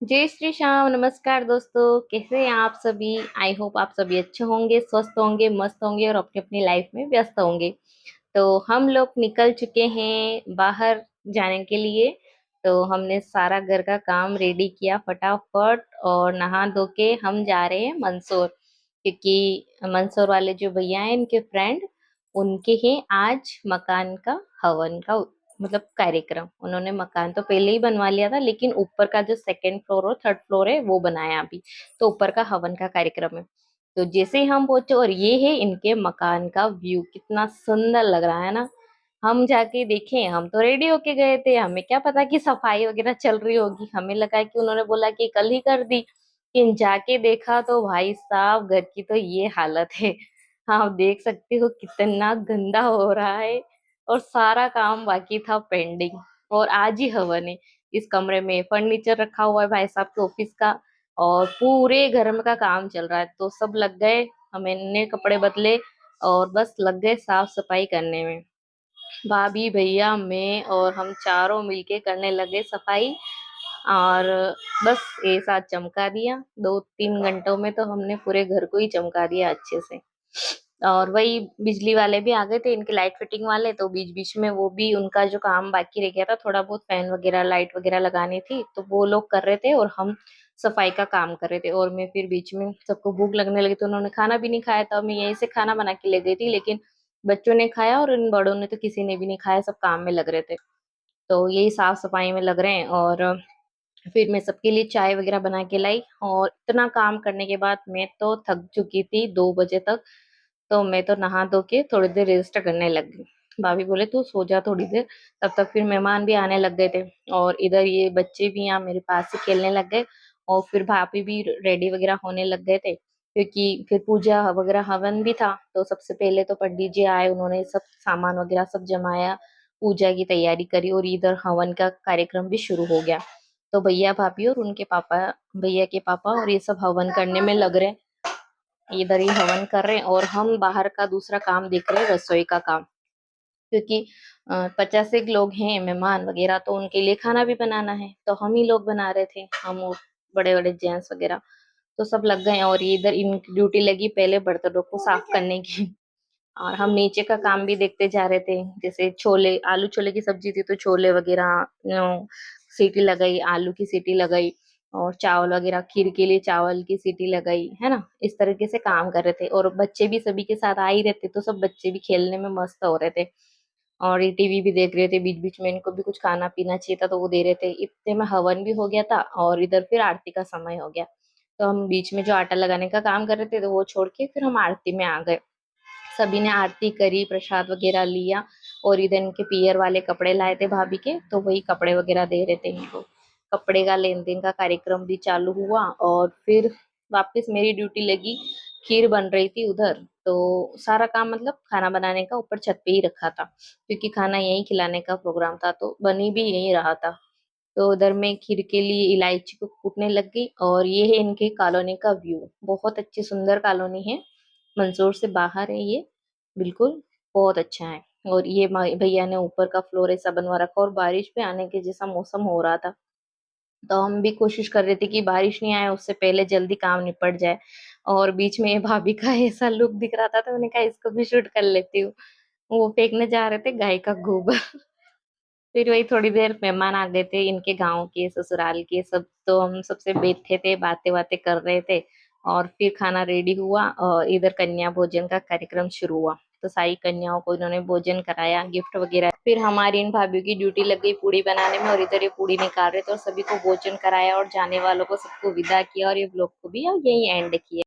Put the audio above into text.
जय श्री श्याम। नमस्कार दोस्तों, कैसे हैं आप सभी। आई होप आप सभी अच्छे होंगे, स्वस्थ होंगे, मस्त होंगे और अपनी अपनी लाइफ में व्यस्त होंगे। तो हम लोग निकल चुके हैं बाहर जाने के लिए। तो हमने सारा घर का काम रेडी किया फटाफट और नहा धो के हम जा रहे हैं मंदसौर, क्योंकि मंदसौर वाले जो भैया हैं इनके फ्रेंड, उनके ही आज मकान का हवन का मतलब कार्यक्रम। उन्होंने मकान तो पहले ही बनवा लिया था, लेकिन ऊपर का जो सेकंड फ्लोर और थर्ड फ्लोर है वो बनाया अभी। तो ऊपर का हवन का कार्यक्रम है। तो जैसे ही हम पहुंचे, और ये है इनके मकान का व्यू, कितना सुंदर लग रहा है ना। हम जाके देखे, हम तो रेडी होके गए थे, हमें क्या पता कि सफाई वगैरह चल रही होगी। हमें लगा कि उन्होंने बोला कि कल ही कर दी, लेकिन जाके देखा तो भाई साहब घर की तो ये हालत है। हाँ, आप देख सकते हो कितना गंदा हो रहा है। और सारा काम बाकी था पेंडिंग। और आज ही हवन है। इस कमरे में फर्नीचर रखा हुआ है भाई साहब के ऑफिस का। और पूरे घर में का काम चल रहा है, तो सब लग गए। हमने कपड़े बदले और बस लग गए साफ सफाई करने में। भाभी, भैया, मैं और हम चारों मिलके करने लगे सफाई। और बस एक साथ चमका दिया। 2-3 घंटों में तो हमने पूरे घर को ही चमका दिया अच्छे से। और वही बिजली वाले भी आ गए थे, इनके लाइट फिटिंग वाले। तो बीच बीच में वो भी, उनका जो काम बाकी रह गया था, थोड़ा बहुत फैन वगैरह लाइट वगैरह लगानी थी, तो वो लोग कर रहे थे और हम सफाई का काम कर रहे थे। और मैं फिर बीच में, सबको भूख लगने लगी तो उन्होंने खाना भी नहीं खाया था, मैं यहीं से खाना बना के ले गई थी। लेकिन बच्चों ने खाया और इन बड़ों ने तो किसी ने भी नहीं खाया, सब काम में लग रहे थे। तो यही साफ सफाई में लग रहे हैं। और फिर मैं सबके लिए चाय वगैरह बना के लाई। और इतना काम करने के बाद मैं तो थक चुकी थी 2 बजे तक। तो मैं तो नहा धो के थोड़ी देर रेस्ट करने लग गई। भाभी बोले तू सो जा थोड़ी देर। तब तक फिर मेहमान भी आने लग गए थे। और इधर ये बच्चे भी यहाँ मेरे पास ही खेलने लग गए। और फिर भाभी भी रेडी वगैरह होने लग गए थे, क्योंकि फिर पूजा वगैरह हवन भी था। तो सबसे पहले तो पंडित जी आए, उन्होंने सब सामान वगैरह सब जमाया, पूजा की तैयारी करी, और इधर हवन का कार्यक्रम भी शुरू हो गया। तो भैया भाभी और उनके पापा, भैया के पापा और ये सब हवन करने में लग रहे। इधर ही हवन कर रहे हैं और हम बाहर का दूसरा काम देख रहे हैं, रसोई का काम। क्योंकि 50 एक लोग हैं मेहमान वगैरह, तो उनके लिए खाना भी बनाना है। तो हम ही लोग बना रहे थे, हम बड़े बड़े जेंट्स वगैरह। तो सब लग गए और ये इधर इनकी ड्यूटी लगी पहले बर्तनों को साफ करने की। और हम नीचे का काम भी देखते जा रहे थे। जैसे छोले, आलू छोले की सब्जी थी तो छोले वगैरह सीटी लगाई, आलू की सीटी लगाई। और चावल वगैरह, खीर के लिए चावल की सीटी लगाई, है ना। इस तरीके से काम कर रहे थे। और बच्चे भी सभी के साथ आ ही रहते, तो सब बच्चे भी खेलने में मस्त हो रहे थे। और ये टीवी भी देख रहे थे, बीच बीच में इनको भी कुछ खाना पीना चाहिए था तो वो दे रहे थे। इतने में हवन भी हो गया था और इधर फिर आरती का समय हो गया। तो हम बीच में जो आटा लगाने का काम कर रहे थे, तो वो छोड़ के फिर हम आरती में आ गए। सभी ने आरती करी, प्रसाद वगैरह लिया। और इधर इनके पियर वाले कपड़े लाए थे भाभी के, तो वही कपड़े वगैरह दे रहे थे इनको। कपड़े का लेन देन का कार्यक्रम भी चालू हुआ। और फिर वापस मेरी ड्यूटी लगी। खीर बन रही थी उधर। तो सारा काम मतलब खाना बनाने का ऊपर छत पे ही रखा था, क्योंकि खाना यहीं खिलाने का प्रोग्राम था, तो बनी भी यहीं रहा था। तो उधर मैं खीर के लिए इलायची को कूटने लग गई। और ये है इनके कॉलोनी का व्यू, बहुत अच्छी सुंदर कॉलोनी है। मंदसौर से बाहर है ये, बिल्कुल बहुत अच्छा है। और ये भैया ने ऊपर का फ्लोर ऐसा बनवा रखा, और बारिश पे आने के जैसा मौसम हो रहा था। तो हम भी कोशिश कर रहे थे कि बारिश नहीं आए उससे पहले जल्दी काम निपट जाए। और बीच में ये भाभी का ऐसा लुक दिख रहा था, तो मैंने कहा इसको भी शूट कर लेती हूँ। वो फेंकने जा रहे थे गाय का गोबर। फिर वही थोड़ी देर मेहमान आ गए थे, इनके गांव के, ससुराल के सब। तो हम सबसे बैठे थे, बातें बातें कर रहे थे। और फिर खाना रेडी हुआ और इधर कन्या भोजन का कार्यक्रम शुरू हुआ। तो सारी कन्याओं को इन्होंने भोजन कराया, गिफ्ट वगैरह। फिर हमारी इन भाभीयों की ड्यूटी लग गई पूड़ी बनाने में, और इधर ये पूड़ी निकाल रहे थे और सभी को भोजन कराया और जाने वालों को सबको विदा किया। और ये ब्लॉग को भी यही एंड किया।